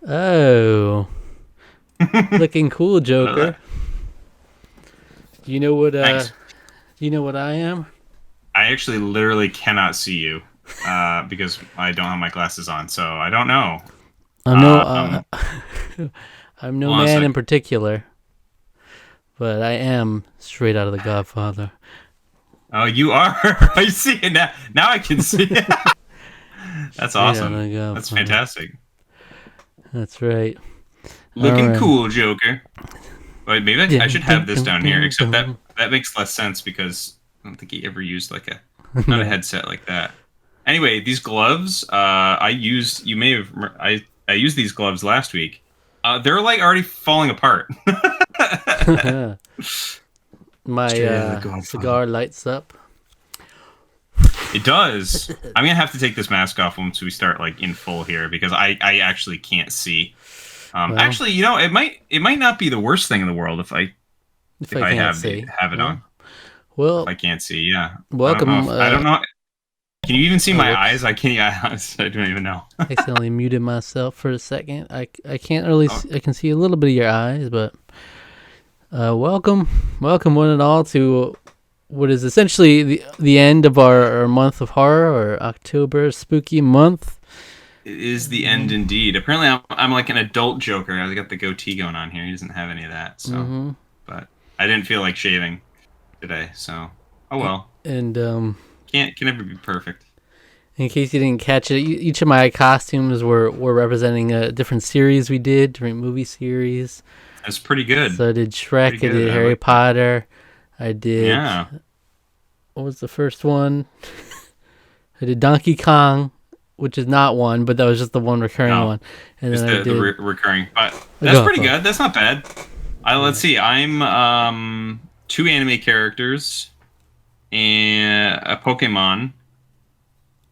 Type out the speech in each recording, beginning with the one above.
Oh, looking cool, Joker. You know what? Thanks. You know what I am? I actually literally cannot see you because I don't have my glasses on, so I don't know. I'm no, Um, I'm no Hold on a man in sec. particular, but I am straight out of The Godfather. Oh, you are. I see it now. Now I can see it. That's Straight out of awesome. The That's Godfather. fantastic. That's right. All Looking right. cool, Joker. Wait, maybe I Dun, should have dun, this dun, down here. dun, Except that dun. that makes less sense because I don't think he ever used like a not a No. headset like that. Anyway, these gloves, I used. You may have. I used these gloves last week. They're like already falling apart. My Straight out of the Godfather. cigar lights up. It does. I'm gonna have to take this mask off once we start like in full here because I actually can't see. Well, Actually, it might not be the worst thing in the world if if I I can't have it well, on. If well, I can't see, yeah. welcome. I don't know. Can you even see my eyes? Whoops. I can't. I don't even know. Accidentally muted myself for a second. I can't really Oh, see, I can see a little bit of your eyes, but welcome one and all to what is essentially the end of our month of horror, or October spooky month. it is the end indeed. Apparently, I'm like an adult Joker. I got the goatee going on here. He doesn't have any of that, so. Mm-hmm. But I didn't feel like shaving today, so. Oh well. And Can never be perfect. in case you didn't catch it, each of my costumes were representing a different series we did, different movie series. That's pretty good. So I did Shrek, Pretty I good. did I Harry like that. Potter, I did, Yeah. what was the first one? I did Donkey Kong, which is not one, but that was just the one recurring No, one. And just then I the did recurring. But The that's pretty Godfather. good. That's not bad. Let's Yeah. see. I'm two anime characters and a Pokemon.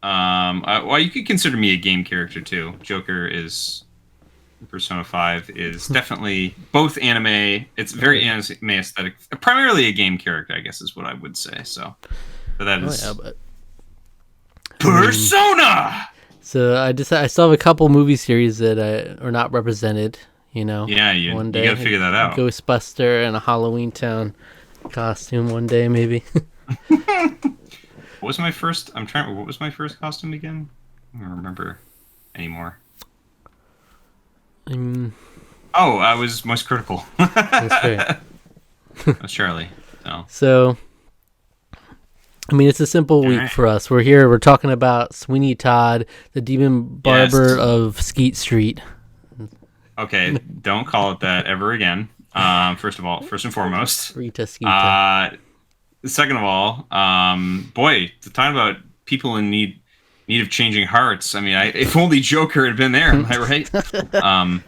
Well, you could consider me a game character too. Joker is Persona 5 is definitely both anime. It's very Oh, anime aesthetic. Primarily a game character, I guess, is what I would say. So, but that oh yeah, is but I mean, Persona. so I still have a couple movie series that are not represented. You know, Yeah, one you got to day figure that a out. Ghostbuster and a Halloween Town costume. One day maybe. What was my first? I'm trying. What was my first costume again? I don't remember anymore. um, Oh, I was most critical. that's right. That was Charlie. So, So I mean, it's a simple all week right. for us. We're here. We're talking about Sweeney Todd, the demon barber Yes. of Skeet Street. Okay. Don't call it that ever again. First of all, first and foremost. Rita Skeeta. Uh, Second of all, boy, the time about people in need of changing hearts. I mean, if only Joker had been there. Am I right? Um,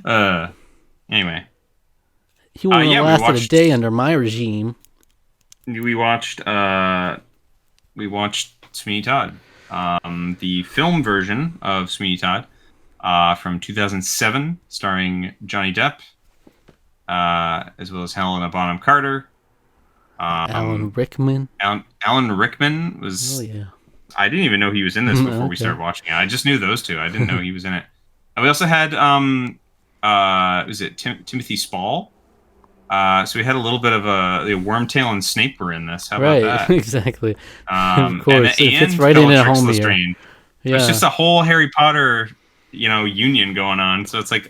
uh, anyway, He wouldn't have yeah, lasted a day under my regime. we watched Sweeney Todd, the film version of Sweeney Todd, from 2007, starring Johnny Depp, as well as Helena Bonham Carter. Alan Um, Rickman. Alan Rickman Oh was. yeah. I didn't even know he was in this before we Okay. started watching it. I just knew those two. I didn't know he was in it. And we also had was it Timothy Spall? So we had a little bit of the Wormtail and Snape were in this. How about Right. that? Exactly. Of course, it fits And right in at Bellatrix home here. Lestrange. So it's Yeah. just a whole Harry Potter, union going on. So it's like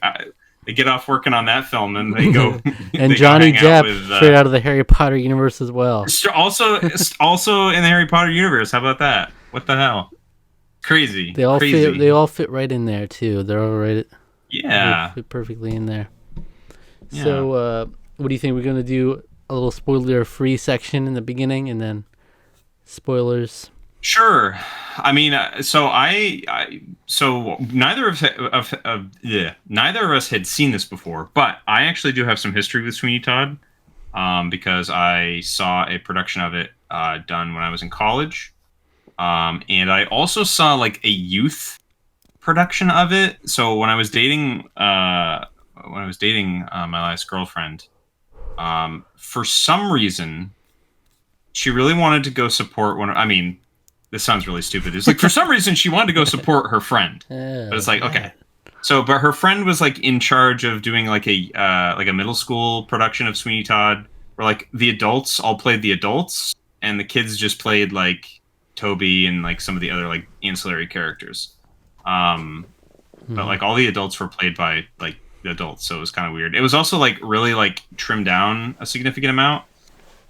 they get off working on that film and they go And they go Johnny hang out Depp, with straight out of the Harry Potter universe as well. also in the Harry Potter universe. How about that? What the hell? Crazy, They all fit. crazy. They all fit right in there too. They're all right. They Yeah, fit perfectly in there. yeah. So, what do you think? We're gonna do a little spoiler-free section in the beginning, and then spoilers. Sure. I mean, so neither of us had seen this before, but I actually do have some history with Sweeney Todd, because I saw a production of it done when I was in college, and I also saw like a youth production of it. So when I was dating my last girlfriend, for some reason, she really wanted to go support one. I mean, this sounds really stupid. It's like for some reason she wanted to go support her friend, but it's like okay. So, but her friend was like in charge of doing like a middle school production of Sweeney Todd, where like the adults all played the adults, and the kids just played like Toby and like some of the other like ancillary characters. But like all the adults were played by like the adults, so it was kind of weird. It was also like really like trimmed down a significant amount.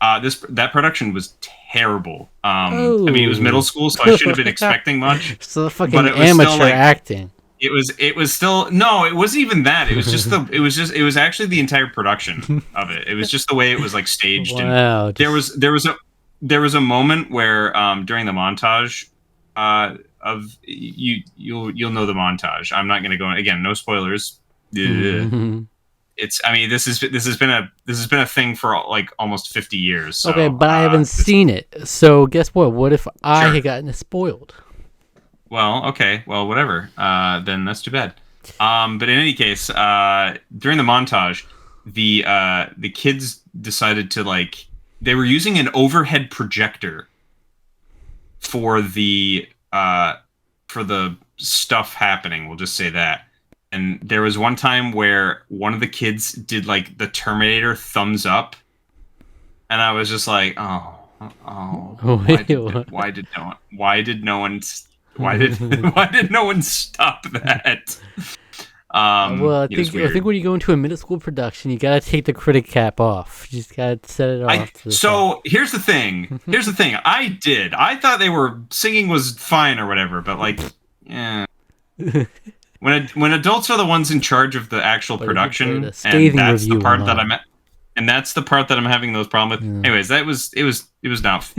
That production was terrible. I mean, it was middle school, so I shouldn't have been expecting much. So fucking amateur still, like, acting. It was still no, it wasn't even that. It was just it was actually the entire production of it. It was just the way it was like staged. Wow. And there was a moment where during the montage of you'll know the montage. I'm not going to go again. No spoilers. It's. I mean, this has been a thing for like almost 50 years. So, okay, but I haven't seen it. So guess what? What if I had gotten it spoiled? Well, okay. Well, whatever. Then that's too bad. But in any case, during the montage, the kids decided to like they were using an overhead projector for the stuff happening. We'll just say that. And there was one time where one of the kids did like the Terminator thumbs up, and I was just like, why did no one stop that? Well, I think when you go into a middle school production, you gotta take the critic cap off. You just gotta set it off. Here's the thing. I thought they were singing was fine or whatever, but like, yeah. When adults are the ones in charge of the actual production, and that's the part that I'm having those problems with. Yeah. Anyways, it was not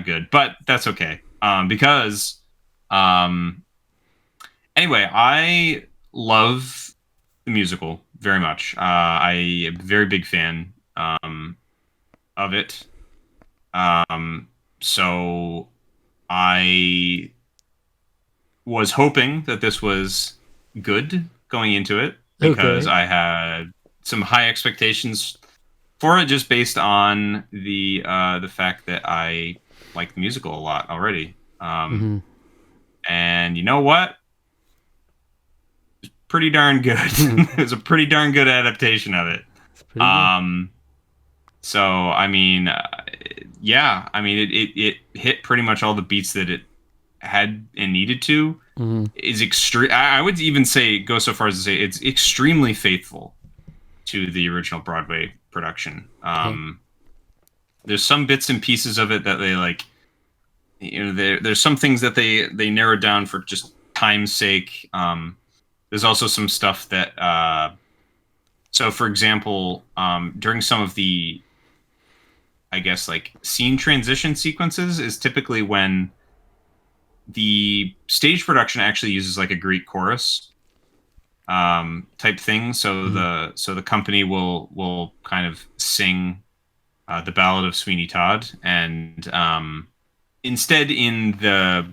good, but that's okay. Because anyway, I love the musical very much. I am a very big fan of it. So I was hoping that this was good going into it because I had some high expectations for it just based on the fact that I like the musical a lot already. And you know what? It's pretty darn good. It was a pretty darn good adaptation of it. So I mean, yeah, I mean it hit pretty much all the beats that it had and needed to. Is extreme. I would even go so far as to say it's extremely faithful to the original Broadway production. There's some bits and pieces of it that they like. You know, there's some things that they narrowed down for just time's sake. There's also some stuff that. So, for example, during some of the, I guess like scene transition sequences is typically when the stage production actually uses like a Greek chorus type thing. So the company will kind of sing the Ballad of Sweeney Todd, and instead in the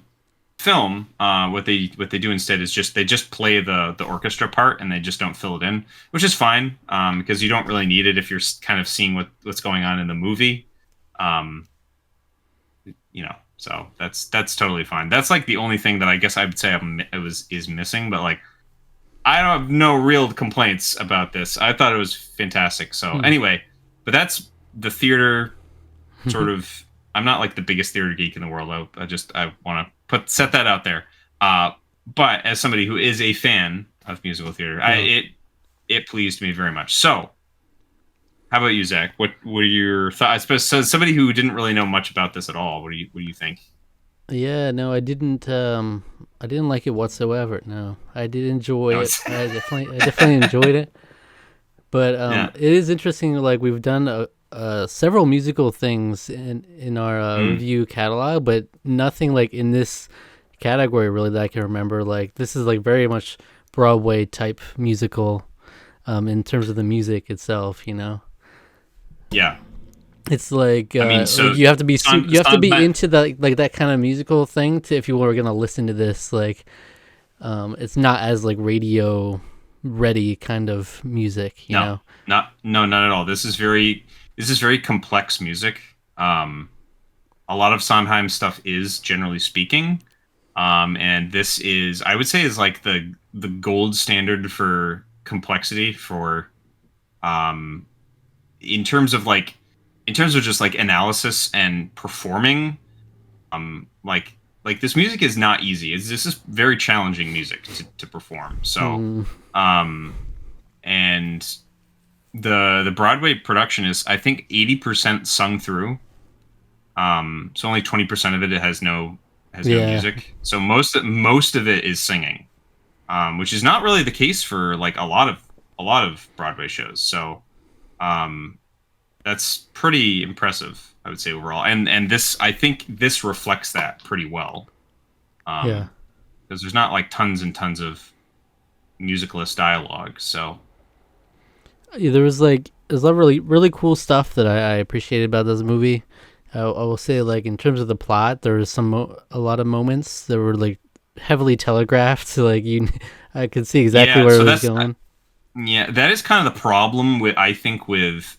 film, what they do instead is they just play the orchestra part and they just don't fill it in, which is fine because you don't really need it if you're kind of seeing what's going on in the movie. You know. So that's totally fine. That's like the only thing that I guess I would say is missing. But like, I don't have no real complaints about this. I thought it was fantastic. So anyway, but that's the theater sort of. I'm not like the biggest theater geek in the world. I want to set that out there. But as somebody who is a fan of musical theater, it pleased me very much. So. How about you, Zach? What were your thoughts? I suppose so. Somebody who didn't really know much about this at all. What do you think? Yeah, no, I didn't. I didn't like it whatsoever. No, I did enjoy it. I definitely enjoyed it. But it is interesting. Like we've done several musical things in our review catalog, but nothing like in this category really that I can remember. Like this is like very much Broadway type musical, in terms of the music itself. You know. Yeah, it's like I mean, so you have to be into the like that kind of musical thing if you were gonna listen to this. Like, it's not as like radio ready kind of music. You know? Not at all. This is very complex music. a lot of Sondheim stuff is, generally speaking. And this is, I would say, is like the gold standard for complexity for, um, in terms of just like analysis and performing. Like this music is not easy. This is very challenging music to perform. So, um, and the Broadway production is, I think, 80% sung through. So only 20% of it has no music. So most of it is singing, which is not really the case for like a lot of Broadway shows. So, that's pretty impressive, I would say, overall. And this, I think this reflects that pretty well. Because there's not like tons and tons of musicalist dialogue. So yeah, there's a lot of really really cool stuff that I appreciated about this movie. I will say, like, in terms of the plot, there was a lot of moments that were like heavily telegraphed. So like I could see exactly where it was going. Yeah, that is kind of the problem with, I think, with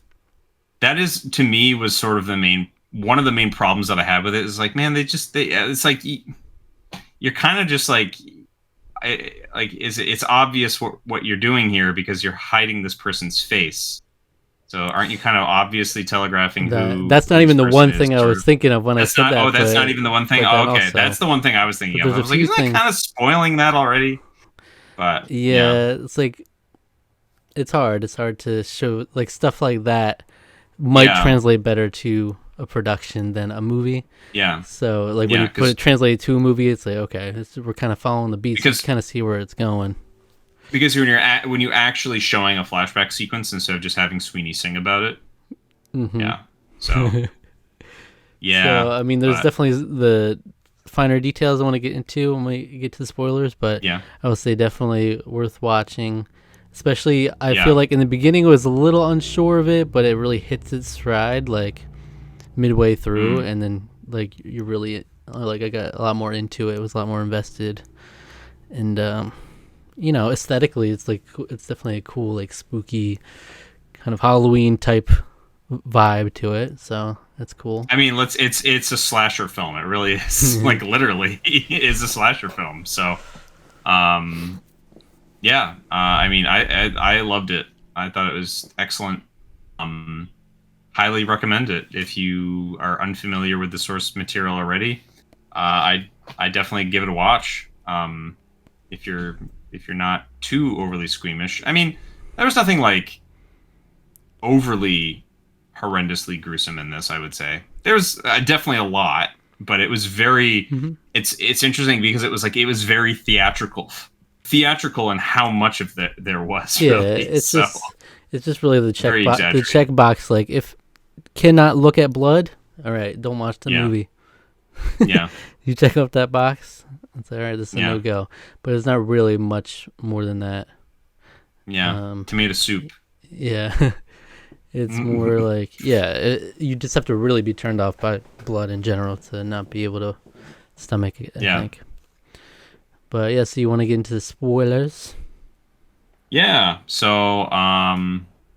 that is, to me, was sort of one of the main problems that I have with it is like, man, it's like you're kind of just like, it's obvious what you're doing here because you're hiding this person's face. So aren't you kind of obviously telegraphing that's not even the one thing I was thinking of when I said that. Oh, that's not even the one thing. Oh, okay, that's the one thing I was thinking of. I was like, isn't that kind of spoiling that already? But yeah, it's like it's hard. It's hard to show, like, stuff like that might translate better to a production than a movie. Yeah. So like when you translate it to a movie, it's like, okay, we're kind of following the beats. You kind of see where it's going. Because when you're actually showing a flashback sequence instead of just having Sweeney sing about it. Mm-hmm. Yeah. So. Yeah. So I mean, there's definitely the finer details I want to get into when we get to the spoilers, but I would say definitely worth watching. Especially, I feel like in the beginning it was a little unsure of it, but it really hits its stride like midway through, and then like you really like, I got a lot more into it. It was a lot more invested, and aesthetically, it's definitely a cool, like, spooky kind of Halloween type vibe to it. So that's cool. I mean, it's a slasher film. It really is. Like, literally is a slasher film. So, yeah. I mean, I loved it. I thought it was excellent. Highly recommend it if you are unfamiliar with the source material already. I definitely give it a watch. If you're not too overly squeamish. I mean, there was nothing like overly horrendously gruesome in this, I would say. There was definitely a lot, but it was very it's interesting because it was very theatrical in how much of there was. Yeah, really. It's just really the checkbox, like, if cannot look at blood, all right, don't watch the movie. Yeah. You check off that box, it's all right, this is a no-go. But it's not really much more than that. Yeah. Tomato soup. Yeah. It's more like, you just have to really be turned off by blood in general to not be able to stomach it, I think. But yeah, so you want to get into the spoilers? Yeah. So,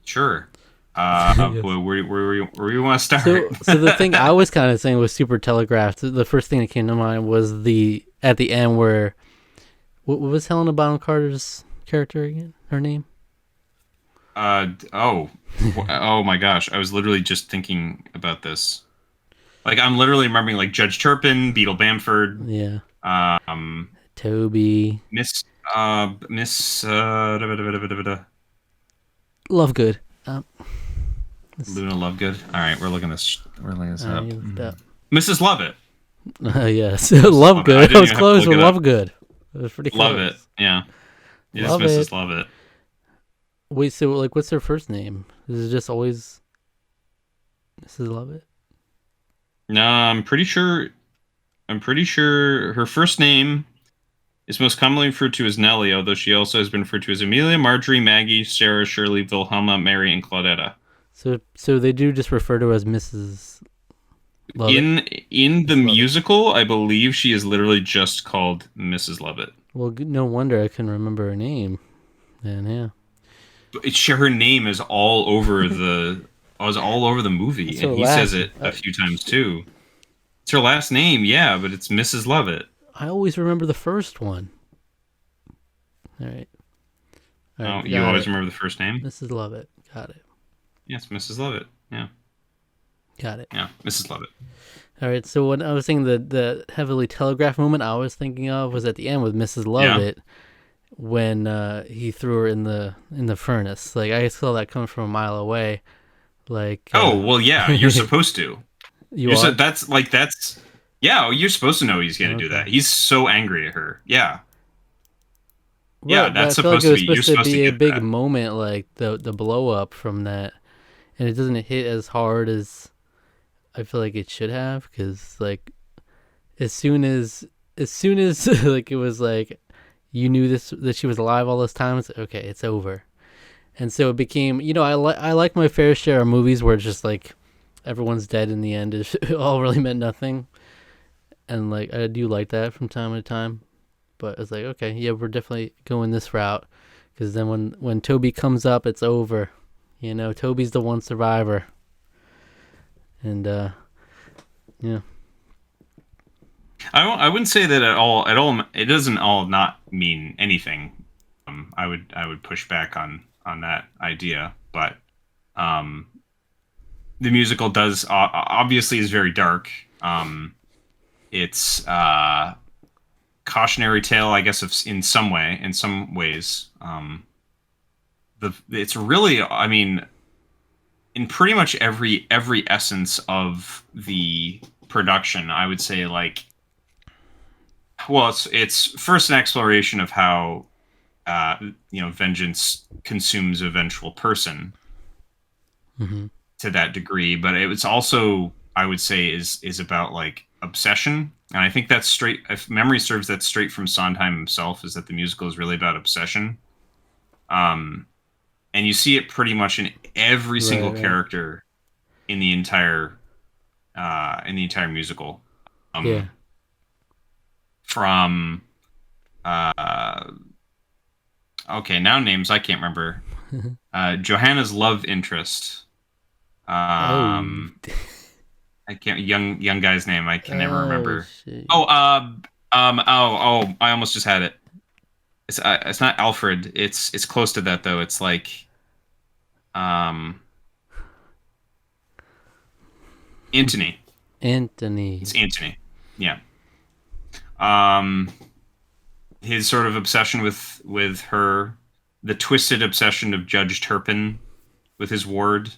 sure. Where you want to start? So the thing I was kind of saying was super telegraphed. The first thing that came to mind was at the end where, what was Helena Bonham Carter's character again? Her name? Oh my gosh! I was literally just thinking about this. Like, I'm literally remembering, like, Judge Turpin, Beetle Bamford. Yeah. Toby. Miss. Lovegood. Luna Lovegood. All right, we're looking this up. Mrs. Lovett. Yes, Lovegood. I was close with Lovegood. It was pretty close. Lovett. Yeah. Yes, Mrs. Lovett. Wait, so, like, what's her first name? Is it just always Mrs. Lovett? No, I'm pretty sure her first name is most commonly referred to as Nellie, although she also has been referred to as Amelia, Marjorie, Maggie, Sarah, Shirley, Wilhelma, Mary, and Claudetta. So they do just refer to her as Mrs. Lovett? In the musical, I believe she is literally just called Mrs. Lovett. Well, no wonder I couldn't remember her name. Then, yeah. Her name is all over the movie, and he says it a few times too. It's her last name, yeah, but it's Mrs. Lovett. I always remember the first one. All right. Oh, you always remember the first name? Mrs. Lovett. Got it. Yes, Mrs. Lovett. Yeah. Got it. Yeah, Mrs. Lovett. All right. So when I was saying the heavily telegraphed moment, I was thinking of was at the end with Mrs. Lovett when he threw her in the furnace. Like I saw that coming from a mile away. Like. Oh well, yeah. You're supposed to. You are? That's. Yeah, you're supposed to know he's going to do that. He's so angry at her. Yeah. Yeah, that's supposed to be. You're supposed to be a big moment, like the blow up from that, and it doesn't hit as hard as I feel like it should have, because like as soon as like it was like you knew that she was alive all this time, it's okay, it's over, and so it became, I like my fair share of movies where it's just like everyone's dead in the end. It all really meant nothing, and like I do like that from time to time. But it's like, okay, yeah, we're definitely going this route, because then when Toby comes up, it's over. Toby's the one survivor. And yeah. I wouldn't say that at all. It doesn't all not mean anything. I would push back on that idea, but the musical does obviously is very dark. It's cautionary tale, I guess, in some ways. It's really, I mean, in pretty much every essence of the production, I would say, like, well, it's first an exploration of how vengeance consumes a vengeful person to that degree, but it was also, I would say, is about like obsession. And I think that's straight, if memory serves, that's straight from Sondheim himself, is that the musical is really about obsession. And you see it pretty much in every single character in the entire musical. From okay, now names I can't remember. Johanna's love interest. I can't, young guy's name. I can never remember. Shit. I almost just had it. It's not Alfred. It's close to that though. It's like, Anthony. It's Anthony. Yeah. His sort of obsession with her, the twisted obsession of Judge Turpin with his ward.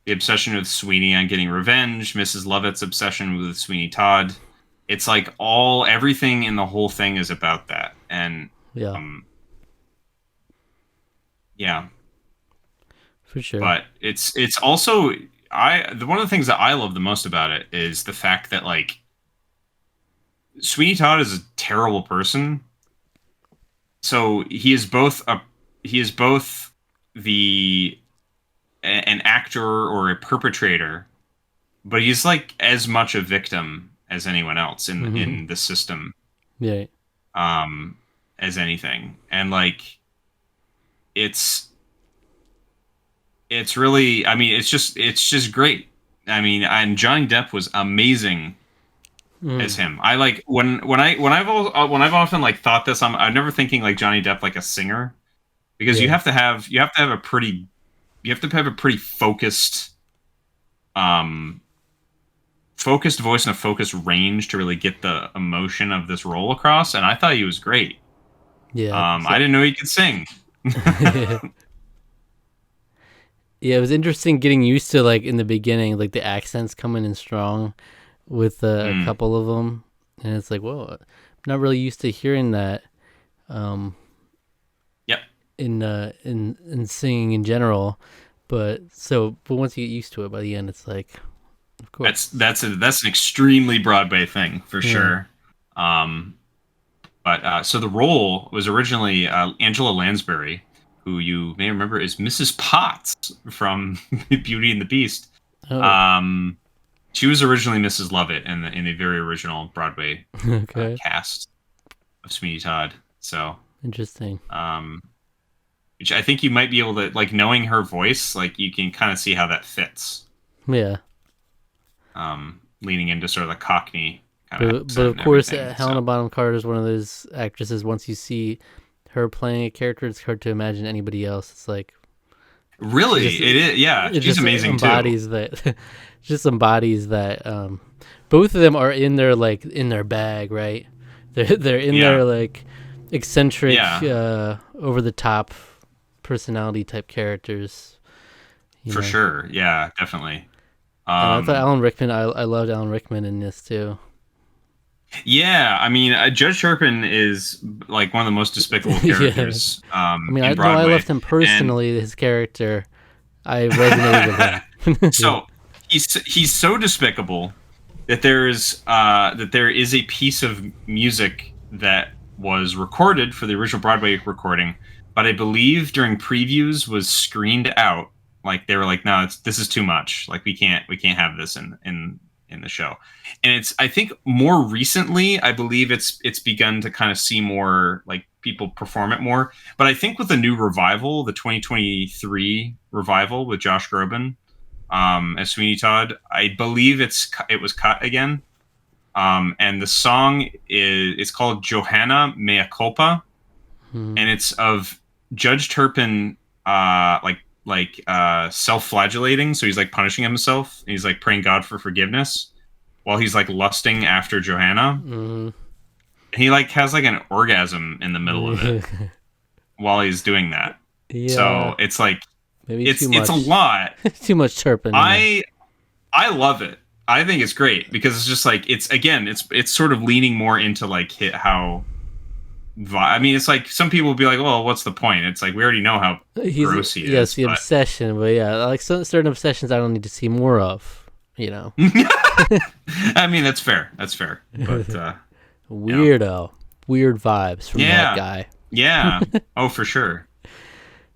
The obsession with Sweeney on getting revenge, Mrs. Lovett's obsession with Sweeney Todd. It's like everything in the whole thing is about that. And yeah. For sure. But it's also, one of the things that I love the most about it is the fact that, like, Sweeney Todd is a terrible person. So he is both an actor or a perpetrator, but he's like as much a victim as anyone else in the system, as anything. And like, it's really, I mean, it's just great. I mean, and Johnny Depp was amazing as him. I like when I've often like thought this, I'm never thinking like Johnny Depp like a singer, because you have to have a pretty focused voice and a focused range to really get the emotion of this role across. And I thought he was great. Yeah. I didn't know he could sing. Yeah, it was interesting getting used to, like, in the beginning, like the accents coming in strong with a couple of them, and it's like, whoa, I'm not really used to hearing that. In singing in general, but once you get used to it, by the end, it's like, of course, that's an extremely Broadway thing for sure. But so the role was originally Angela Lansbury, who you may remember is Mrs. Potts from Beauty and the Beast. She was originally Mrs. Lovett in the very original Broadway cast of Sweeney Todd. So interesting. Which I think you might be able to, like, knowing her voice, like, you can kind of see how that fits. Yeah. leaning into sort of the Cockney kind of accent. But of course, everything, Helena Bonham Carter is one of those actresses. Once you see her playing a character, it's hard to imagine anybody else. It's like really, it is. Yeah, she's amazing embodies too. That just embodies that. Both of them are in their bag, right? They're in their like eccentric, over the top personality type characters. For sure, yeah, definitely. I thought Alan Rickman. I loved Alan Rickman in this too. Yeah, I mean, Judge Turpin is like one of the most despicable characters. I mean, in Broadway. I loved him personally. His character, I resonated with him. So he's so despicable that there is a piece of music that was recorded for the original Broadway recording, but I believe during previews was screened out. Like they were like, no, this is too much. Like we can't have this in the show. And it's, I think more recently, I believe it's begun to kind of see more like people perform it more. But I think with the new revival, the 2023 revival with Josh Groban as Sweeney Todd, I believe it was cut again. And the song it's called Johanna Mea Culpa, and it's of Judge Turpin self-flagellating, so he's like punishing himself, and he's like praying God for forgiveness while he's like lusting after Johanna. And he like has like an orgasm in the middle of it while he's doing that. So it's like it's a lot. Too much Turpin. I love it. I think it's great because it's just like it's sort of leaning more into like how. I mean, it's like some people will be like, "Well, what's the point?" It's like we already know how gross he is. Yes, the obsession, but yeah, like certain obsessions, I don't need to see more of. You know. I mean, that's fair. That's fair. But weirdo, weird vibes from that guy. Yeah. Oh, for sure.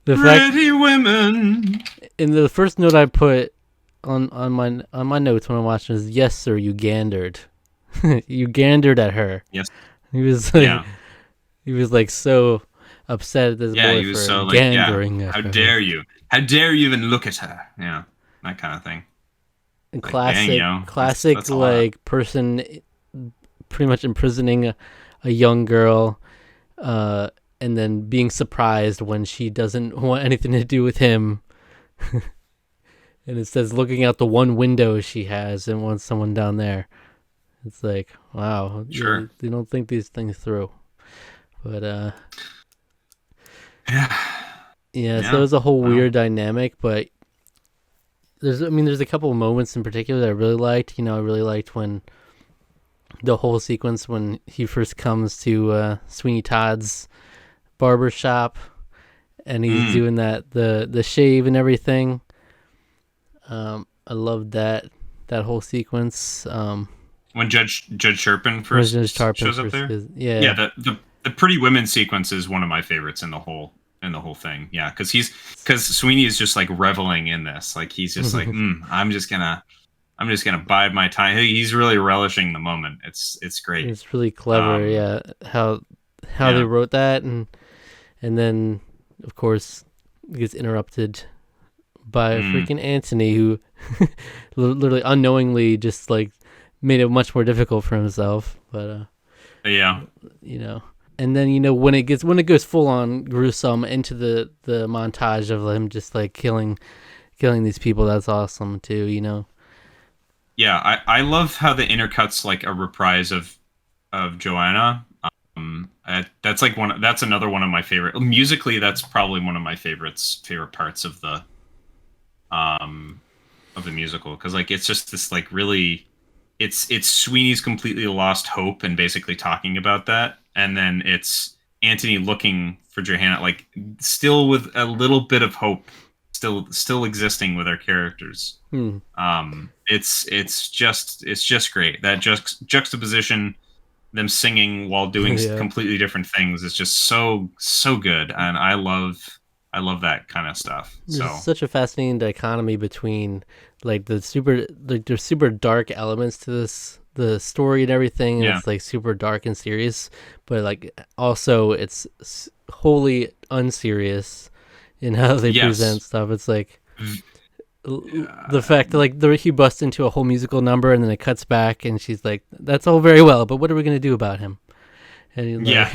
Pretty women. And the first note I put on my notes when I'm watching is, "Yes, sir, you gandered. You gandered at her." Yes. He was like. Yeah. He was like so upset at this boy for so gandering. How dare you? How dare you even look at her? Yeah, that kind of thing. And classic, that's like person pretty much imprisoning a young girl, and then being surprised when she doesn't want anything to do with him. And it says looking out the one window she has and wants someone down there. It's like, wow, sure. They don't think these things through. But so it was a whole weird dynamic, but there's a couple of moments in particular that I really liked. I really liked when the whole sequence when he first comes to Sweeney Todd's barber shop and he's doing the shave and everything. I loved that whole sequence. When Judge Turpin first shows up there, the Pretty Women sequence is one of my favorites in the whole thing. Yeah, because Sweeney is just like reveling in this. Like he's just like, I'm just gonna bide my time. He's really relishing the moment. It's great. It's really clever. How they wrote that, and then of course it gets interrupted by freaking Anthony, who literally unknowingly just like made it much more difficult for himself. But and then when it goes full on gruesome into the montage of him just like killing these people, that's awesome too. Yeah, I love how the intercuts like a reprise of Joanna. That's another one of my favorite. Musically, that's probably one of my favorite parts of the musical, because like it's just this like really, it's Sweeney's completely lost hope and basically talking about that. And then it's Anthony looking for Johanna, like still with a little bit of hope, still existing with our characters. It's just great. That juxtaposition, them singing while doing completely different things, is just so good, and I love that kind of stuff. There's such a fascinating dichotomy between like there's super dark elements to this, the story and everything, and it's like super dark and serious, but like also it's wholly unserious in how they present stuff. It's like The fact that like he busts into a whole musical number and then it cuts back and she's like, "That's all very well, but what are we gonna do about him?" And he, like,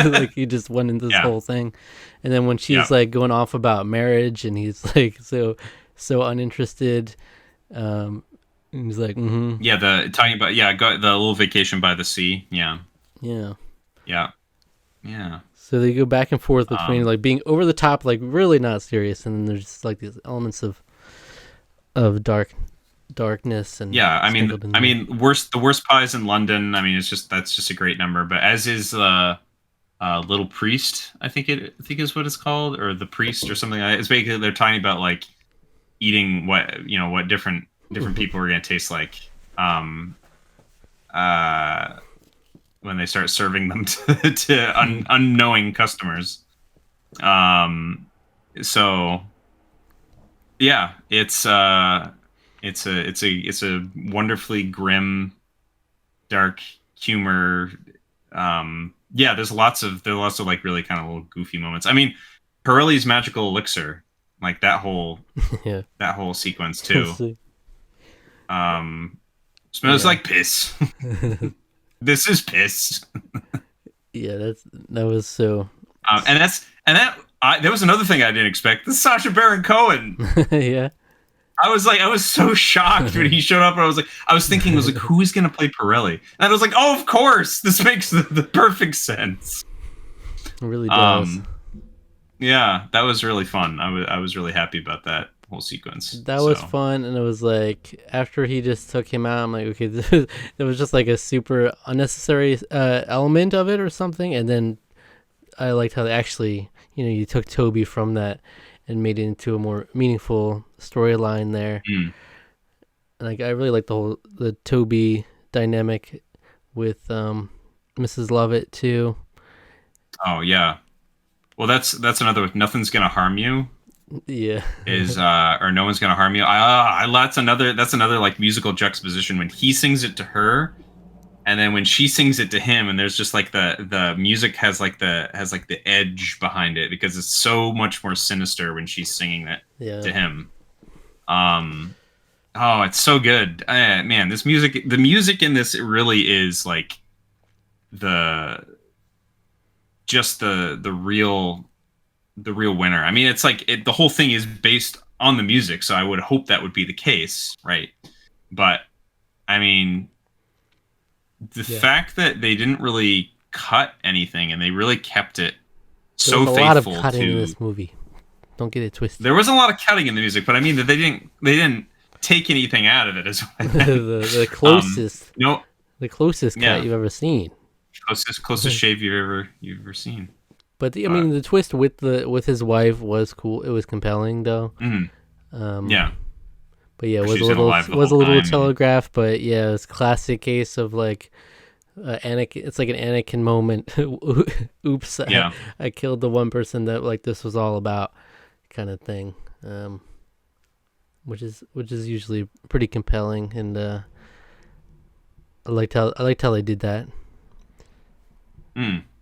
like he just went into this whole thing, and then when she's like going off about marriage and he's like so uninterested, he's like, talking about the little vacation by the sea, yeah. So they go back and forth between like being over the top, like really not serious, and then there's just like these elements of darkness and the worst pies in London. I mean, that's just a great number. But as is Little Priest, I think is what it's called, or The Priest or something. It's basically they're talking about like eating what different people are gonna taste like when they start serving them to unknowing customers. So yeah, it's a wonderfully grim, dark humor. There's lots of like really kind of little goofy moments. I mean, Pirelli's magical elixir, like that whole that whole sequence too. Smells like piss. This is piss. That was so. There was another thing I didn't expect. The Sacha Baron Cohen. Yeah. I was so shocked when he showed up. I was thinking, who is going to play Pirelli? And I was like, oh, of course. This makes the perfect sense. It really does. Yeah, that was really fun. I was really happy about that whole sequence. That was fun, and it was like after he just took him out, I'm like, okay, it was just like a super unnecessary element of it or something. And then I liked how they actually, you took Toby from that and made it into a more meaningful storyline there. Like I really like the Toby dynamic with Mrs. Lovett too. Oh yeah, well that's another Nothing's Gonna Harm You. Yeah, is or No One's Gonna Harm You. That's another like musical juxtaposition when he sings it to her, and then when she sings it to him, and there's just like the music has the edge behind it because it's so much more sinister when she's singing it to him. Oh, it's so good, man. The music in this really is like the real winner. I mean, it's like the whole thing is based on the music, so I would hope that would be the case, right? But I mean, the fact that they didn't really cut anything and they really kept it so faithful. There's a lot of cutting in this movie. Don't get it twisted. There wasn't a lot of cutting in the music, but I mean that they didn't take anything out of it as well. the closest the closest cut you've ever seen. Closest shave you've ever seen. But I mean, the twist with his wife was cool. It was compelling, though. Yeah. But yeah, it was a little telegraphed. But yeah, it's a classic case of like Anakin. It's like an Anakin moment. Oops, I killed the one person that like this was all about, kind of thing. Which is usually pretty compelling, and I liked how they did that.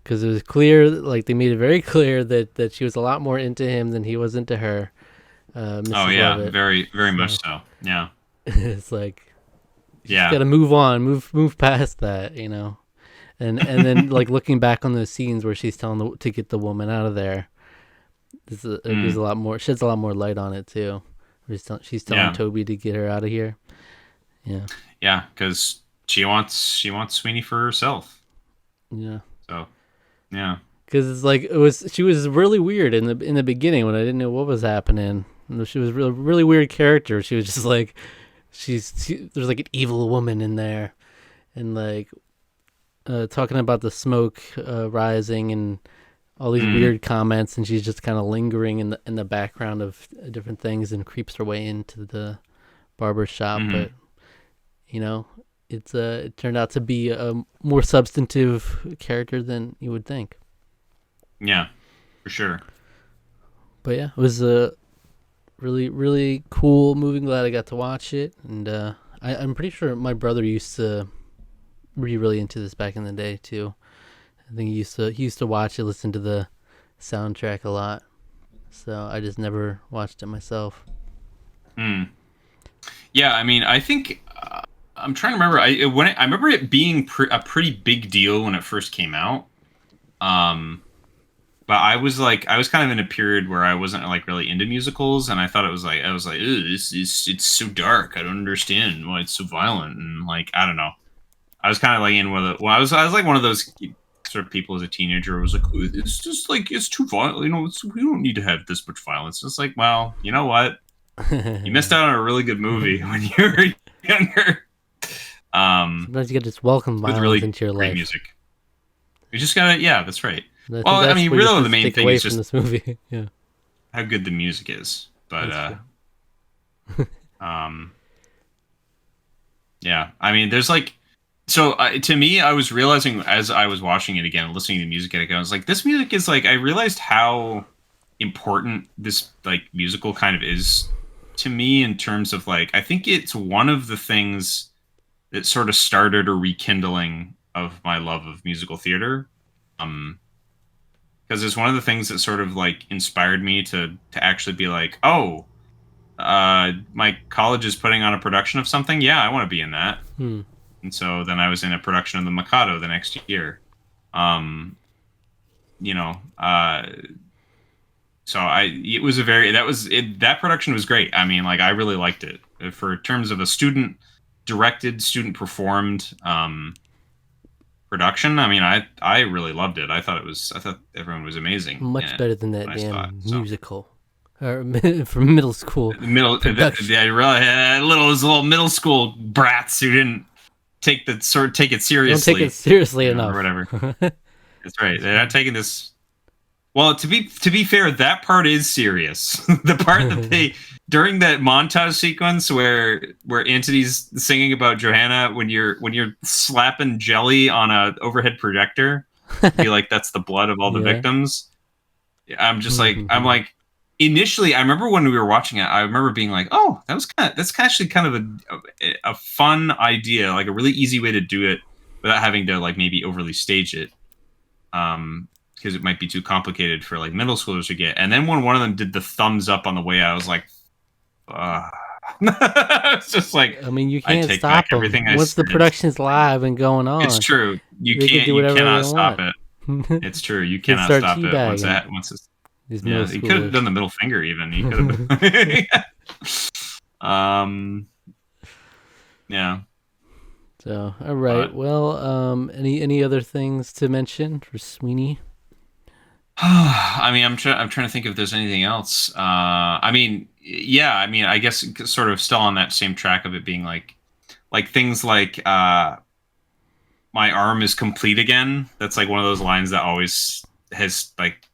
Because it was clear, like they made it very clear that she was a lot more into him than he was into her. Mrs. Lovett. very much so. Yeah, it's like you just gotta move on, move past that, and then like looking back on those scenes where she's telling to get the woman out of there. There's a lot more, sheds a lot more light on it too. She's telling Toby to get her out of here. Yeah, because she wants Sweeney for herself. Yeah. So, yeah. Because it's like she was really weird in the beginning when I didn't know what was happening. She was a really weird character. She was just like there's like an evil woman in there, and like talking about the smoke rising and all these weird comments, and she's just kind of lingering in the background of different things and creeps her way into the barber shop. But it turned out to be a more substantive character than you would think. Yeah, for sure. But yeah, it was a really, really cool movie. Glad I got to watch it. And I'm pretty sure my brother used to be really into this back in the day too. I think he used to watch it, listen to the soundtrack a lot. So I just never watched it myself. Hmm. Yeah, I mean, I think I'm trying to remember. I remember it being a pretty big deal when it first came out. Um, but I was kind of in a period where I wasn't like really into musicals, and I thought I was like, "Ew, this is it's so dark. I don't understand why it's so violent, and like I don't know. I was kind of like in one of the, well, I was like one of those sort of people as a teenager who was like, "Oh, it's just like it's too violent. You know, we don't need to have this much violence." It's like, well, you know what? You missed out on a really good movie when you were younger. Sometimes you gotta just welcome With violence really into your great life. music. You just gotta, yeah, that's right. And I Well, think I that's mean, what you're really, supposed the to main take thing away is from just this movie. Yeah, how good the music is. But, that's um, yeah, I mean, there's like, so to me, I was realizing as I was watching it again, listening to the music again, I was like, this music is like, I realized how important this like musical kind of is to me in terms of like, I think it's one of the things that sort of started a rekindling of my love of musical theater. Um, because it's one of the things that sort of like inspired me to actually be like, oh, my college is putting on a production of something. Yeah, I want to be in that. Hmm. And so then I was in a production of the Mikado the next year. Um, you know, so it was a very that production was great. I mean, like I really liked it for terms of a student directed, student performed production. I mean, I really loved it. I thought everyone was amazing in Much it better than that when I saw it. damn So musical, or from middle school production. yeah, really those little middle school brats who didn't take it Don't take it seriously, seriously or enough. whatever. That's right. They're not taking this. Well, to be fair, that part is serious. The part that they during that montage sequence where Antony's singing about Johanna when you're slapping jelly on a overhead projector, be like that's the blood of all the Yeah. victims. I'm like initially I remember when we were watching it, I remember being like, oh, that's actually kind of a fun idea, like a really easy way to do it without having to like maybe overly stage it. Because it might be too complicated for like middle schoolers to get. And then when one of them did the thumbs up on the way out, I was like, it's just like I mean, you I can't take back stop them. everything I Once the said. production's live and going on, It's true. they can do whatever cannot they stop want. it. It's true. You Can cannot start stop it teabagging once it's these yeah. middle He could have schoolers. done the middle finger even. He could have. Yeah. So, all right. But Any other things to mention for Sweeney? I mean, I'm trying to think if there's anything else. I mean, yeah. I mean, I guess sort of still on that same track of it being like things like my arm is complete again. That's like one of those lines that always has like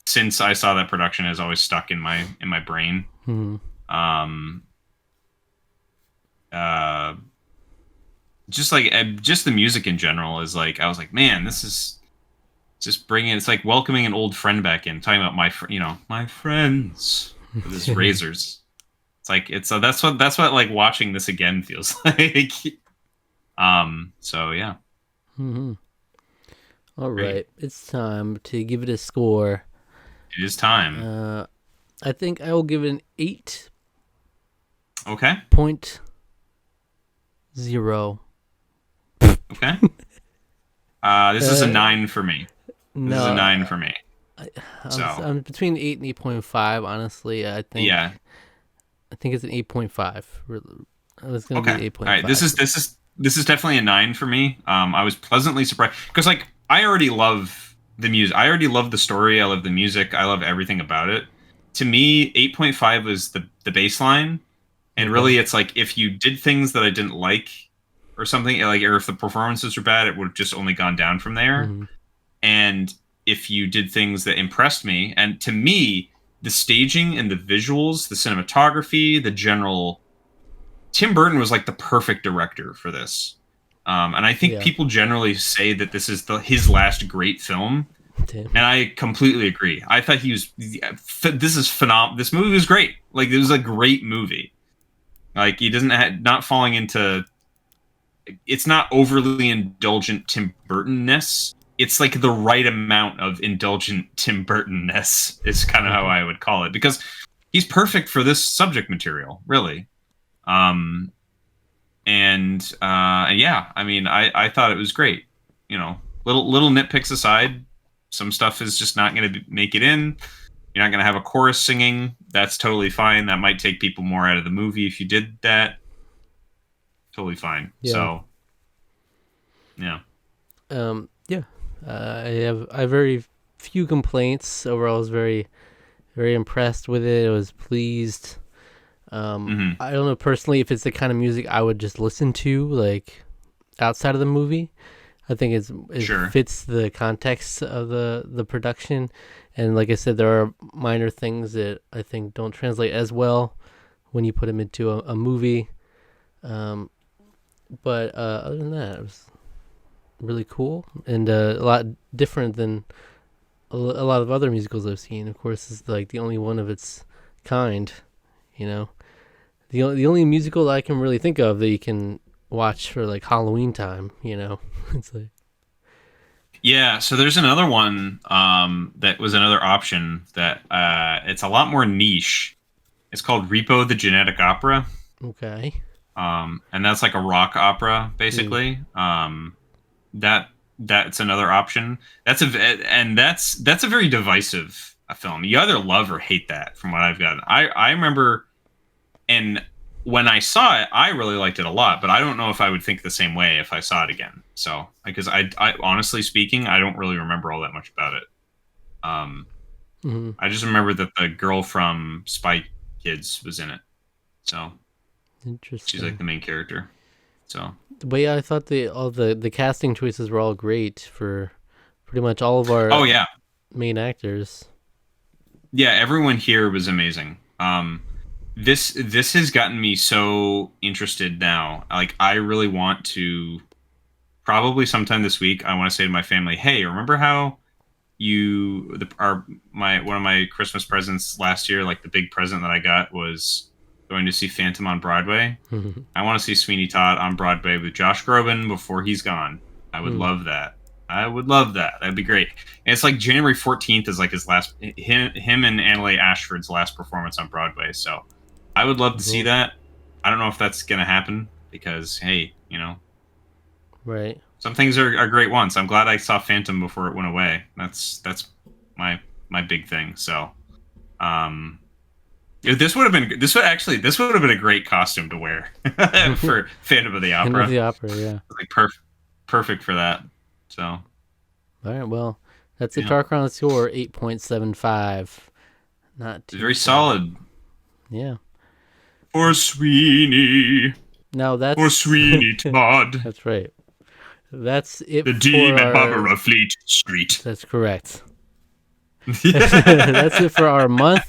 since I saw that production has always stuck in my brain. Hmm. Um. Just like just the music in general is like I was like, man, this is just bringing it's like welcoming an old friend back in, talking about my friends with his razors. It's like that's what like watching this again feels like. So yeah. Hmm. All Great. right, it's time to give it a score. It is time. I think I will give it an 8.0. Okay. Okay. This is a 9 for me. This is a 9 for me. I'm between 8 and 8.5. Honestly, I think. Yeah. I think it's an 8.5. I was gonna be 8.5. All right. This is definitely a 9 for me. I was pleasantly surprised because like I already love the music. I already love the story. I love the music. I love everything about it. To me, 8.5 was the baseline, and really, it's like if you did things that I didn't like, or something like, or if the performances were bad, it would have just only gone down from there. Mm-hmm. And if you did things that impressed me, and to me, the staging and the visuals, the cinematography, the general, Tim Burton was like the perfect director for this. And I think people generally say that this is his last great film. Damn. And I completely agree. I thought this is phenomenal. This movie was great. Like it was a great movie. Like he doesn't not falling into. It's not overly indulgent Tim Burton-ness. It's like the right amount of indulgent Tim Burton-ness is kind of how I would call it. Because he's perfect for this subject material, really. And yeah, I mean, I thought it was great. You know, little nitpicks aside, some stuff is just not going to make it in. You're not going to have a chorus singing. That's totally fine. That might take people more out of the movie if you did that. Totally fine. Yeah. So, yeah. Yeah. I have very few complaints. Overall, I was very, very impressed with it. I was pleased. I don't know personally if it's the kind of music I would just listen to, like, outside of the movie. I think it fits the context of the production. And like I said, there are minor things that I think don't translate as well when you put them into a movie. But other than that, it was really cool and a lot different than a lot of other musicals I've seen. Of course, it's like the only one of its kind, you know. The only musical that I can really think of that you can watch for like Halloween time, you know. It's like, yeah, so there's another one that was another option that it's a lot more niche. It's called Repo the Genetic Opera. Okay. And that's like a rock opera, basically. That's another option. That's a very divisive film. You either love or hate that, from what I've gotten. I remember, and when I saw it, I really liked it a lot, but I don't know if I would think the same way if I saw it again. So, because I honestly speaking, I don't really remember all that much about it. I just remember that the girl from Spy Kids was in it. So, interesting. she's like the main character. So, but yeah, I thought the casting choices were all great for pretty much all of our main actors. Yeah, everyone here was amazing. This has gotten me so interested now. Like, I really want to, probably sometime this week, I want to say to my family, hey, remember how one of my Christmas presents last year, like the big present that I got was going to see Phantom on Broadway. I want to see Sweeney Todd on Broadway with Josh Groban before he's gone. I would love that. I would love that. That'd be great. And it's like January 14th is like his last, him and Annalise Ashford's last performance on Broadway. So I would love to see that. I don't know if that's going to happen because, hey, you know, right. Some things are great once. I'm glad I saw Phantom before it went away. That's my big thing. So, this would have been a great costume to wear for Phantom of the Opera. Phantom of the Opera, yeah. Like perfect for that. So, all right. Well, that's the Tarqaron score, 8.75. Not too very solid. Yeah. For Sweeney. Now that's for Sweeney Todd. That's right. That's it. The Demon Barber of Fleet Street. That's correct. That's it for our month,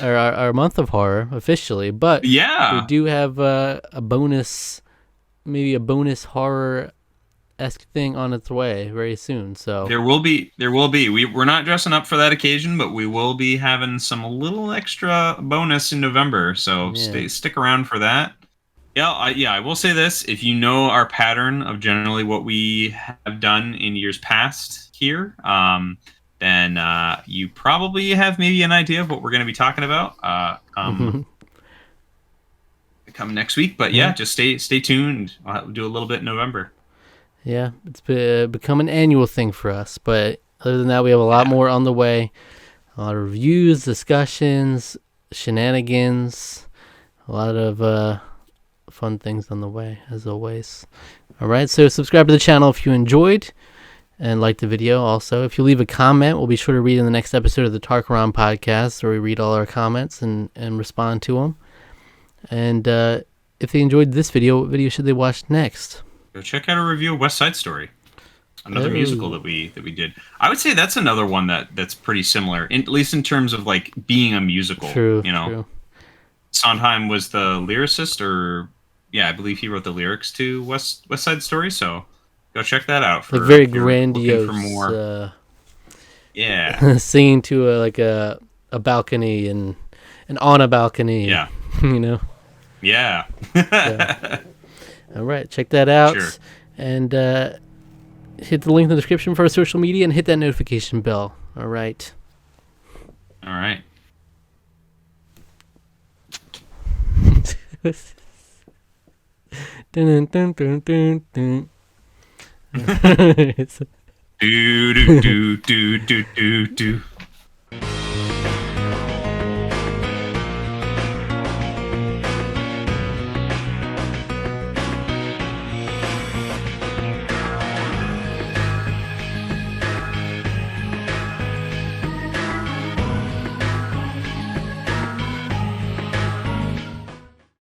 or our month of horror officially. But yeah, we do have a bonus, maybe a bonus horror-esque thing on its way very soon. So there will be. We're not dressing up for that occasion, but we will be having some little extra bonus in November. So stick around for that. Yeah, I will say this. If you know our pattern of generally what we have done in years past here, then you probably have maybe an idea of what we're going to be talking about come next week. But yeah, just stay tuned. I'll do a little bit in November. Yeah, it's become an annual thing for us. But other than that, we have a lot more on the way. A lot of reviews, discussions, shenanigans, a lot of fun things on the way, as always. All right, so subscribe to the channel if you enjoyed and liked the video. Also, if you leave a comment, we'll be sure to read in the next episode of the Tarqaron podcast, where we read all our comments and respond to them. And if they enjoyed this video, what video should they watch next? Go check out a review of West Side Story, another musical that we did. I would say that's another one that's pretty similar, at least in terms of like being a musical. True. Sondheim was the lyricist, or I believe he wrote the lyrics to West Side Story. So go check that out. For, like very grandiose. For more. Singing to a balcony and on a balcony. Yeah. You know. Yeah. All right, check that out. Sure. And hit the link in the description for our social media and hit that notification bell. All right. All right. Dun, dun, dun, dun, dun. Do do do do do do do.